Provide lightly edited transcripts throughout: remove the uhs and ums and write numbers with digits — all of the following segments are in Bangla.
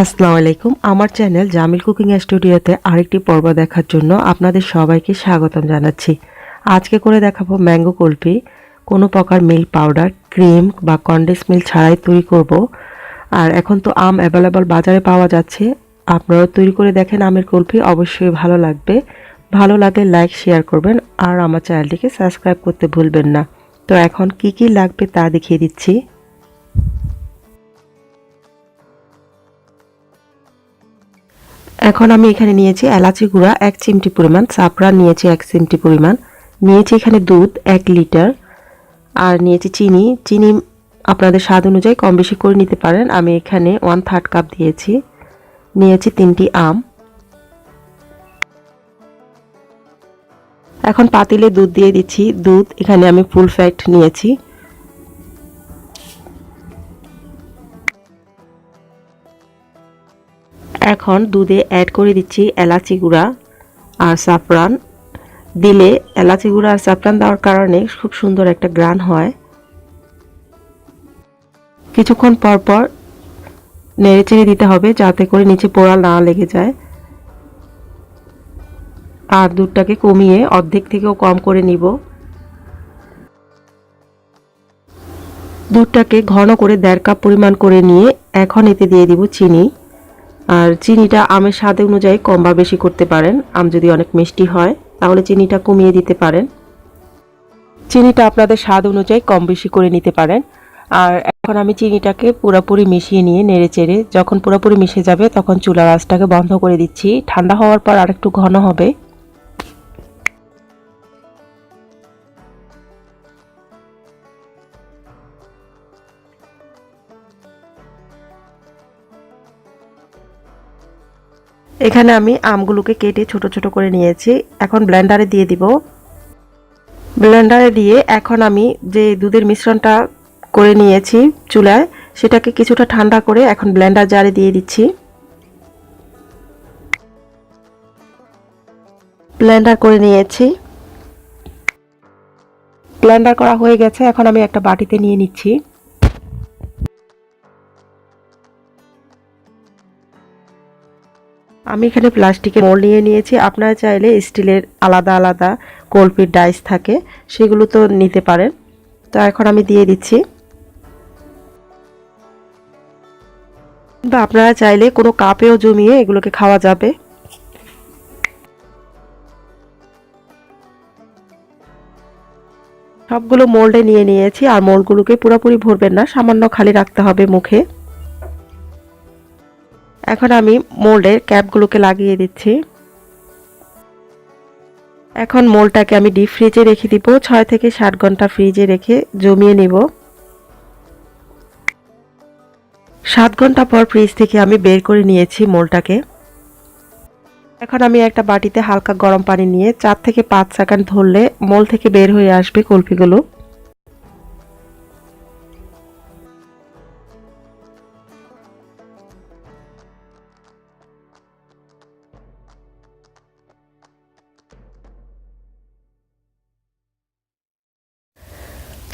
আসসালামু আলাইকুম। আমার চ্যানেল জামিল কুকিং স্টুডিওতে আরেকটি পর্ব দেখার জন্য আপনাদের সবাইকে স্বাগতম জানাচ্ছি। আজকে করে দেখাবো ম্যাঙ্গো কুলফি। কোনো প্রকার মিল্ক পাউডার, ক্রিম বা কনডেন্স মিল্ক ছাড়াই তৈরি করব। আর এখন তো আম অ্যাভেলেবল বাজারে পাওয়া যাচ্ছে। আপনারা তৈরি করে দেখেন আমের কুলফি, অবশ্যই ভালো লাগবে। ভালো লাগলে লাইক শেয়ার করবেন আর আমার চ্যানেলটিকে সাবস্ক্রাইব করতে ভুলবেন না। তো এখন কি লাগবে তা দেখিয়ে দিচ্ছি। এখন আমি এখানে নিয়েছি এলাচি গুঁড়া 1 চিমটি পরিমাণ, জাফরান নিয়েছি 1 চিমটি পরিমাণ, নিয়েছি এখানে দুধ 1 লিটার, আর নিয়েছি চিনি আপনাদের স্বাদ অনুযায়ী কম বেশি করে নিতে পারেন। আমি এখানে 1/3 কাপ দিয়েছি। নিয়েছি 3টি আম। এখন পাতিলে দুধ দিয়ে দিচ্ছি। দুধ এখানে আমি ফুল ফ্যাট নিয়েছি। এখন দুধে অ্যাড করে দিচ্ছি এলাচি গুঁড়া আর জাফরান। দিলে এলাচি গুঁড়া আর জাফরান দেওয়ার কারণে খুব সুন্দর একটা ঘ্রাণ হয়। কিছুক্ষণ পর পর নেড়েচেড়ে দিতে হবে যাতে করে নিচে পোড়া না লেগে যায়। আর দুধটাকে কমিয়ে অর্ধেক থেকেও কম করে নিব। দুধটাকে ঘন করে 1.5 কাপ পরিমাণ করে নিয়ে এখন এতে দিয়ে দিব চিনি। আর চিনিটা আমের স্বাদ অনুযায়ী কম বা বেশি করতে পারেন। আম যদি অনেক মিষ্টি হয় তাহলে চিনিটা কমিয়ে দিতে পারেন। চিনিটা আপনাদের স্বাদ অনুযায়ী কম বেশি করে নিতে পারেন। আর এখন আমি চিনিটাকে পুরোপুরি মিশিয়ে নিয়ে নেড়েচেড়ে যখন পুরোপুরি মিশে যাবে তখন চুলার আঁচটাকে বন্ধ করে দিচ্ছি। ঠান্ডা হওয়ার পর আরেকটু ঘন হবে। এখানে আমি আমগুলোকে কেটে ছোট ছোট করে নিয়েছি। এখন ব্লেন্ডারে দিয়ে দিব। ব্লেন্ডারে দিয়ে এখন আমি যে দুধের মিশ্রণটা করে নিয়েছি চুলায়, সেটাকে কিছুটা ঠান্ডা করে এখন ব্লেন্ডার জারে দিয়ে দিচ্ছি। ব্লেন্ডার করে নিয়েছি। ব্লেন্ডার করা হয়ে গেছে। এখন আমি একটা বাটিতে নিয়ে নিচ্ছি। আমি এখানে প্লাস্টিকের মোল্ড নিয়ে নিয়েছি। আপনারা চাইলে স্টিলের আলাদা আলাদা কুলফির ডাইস থাকে, সেগুলো তো নিতে পারেন। তো এখন আমি দিয়ে দিচ্ছি। বা আপনারা চাইলে কোনো কাপেও জমিয়ে এগুলোকে খাওয়া যাবে। সবগুলো মোল্ডে নিয়ে নিয়েছি। আর মোল্ডগুলোকে পুরোপুরি ভরবেন না, সামান্য খালি রাখতে হবে মুখে। এখন আমি মোল্ডের ক্যাপগুলোকে লাগিয়ে দিচ্ছি। এখন মোল্ডটাকে আমি ডিপ ফ্রিজে রেখে দিব। 6 থেকে 7 ঘন্টা ফ্রিজে রেখে জমিয়ে নিব। 7 ঘন্টা পর ফ্রিজ থেকে আমি বের করে নিয়েছি মোল্ডটাকে। এখন আমি একটা বাটিতে হালকা গরম পানি নিয়ে 4 থেকে 5 সেকেন্ড ধরলে মোল্ড থেকে বের হয়ে আসবে কুলফিগুলো।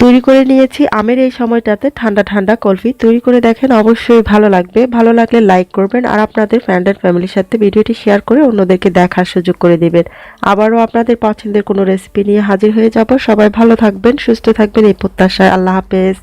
তৈরি করে নিয়েছি আমের এই সময়টাতে ঠান্ডা ঠান্ডা কুলফি। তৈরি করে দেখেন, অবশ্যই ভালো লাগবে। ভালো লাগলে লাইক করবেন আর আপনাদের ফ্রেন্ড এন্ড ফ্যামিলির সাথে ভিডিওটি শেয়ার করে অন্যদেরকে দেখার সুযোগ করে দিবেন। আবারও আপনাদের পছন্দের কোনো রেসিপি নিয়ে হাজির হয়ে যাব। সবাই ভালো থাকবেন, সুস্থ থাকবেন এই প্রত্যাশায়। আল্লাহ হাফেজ।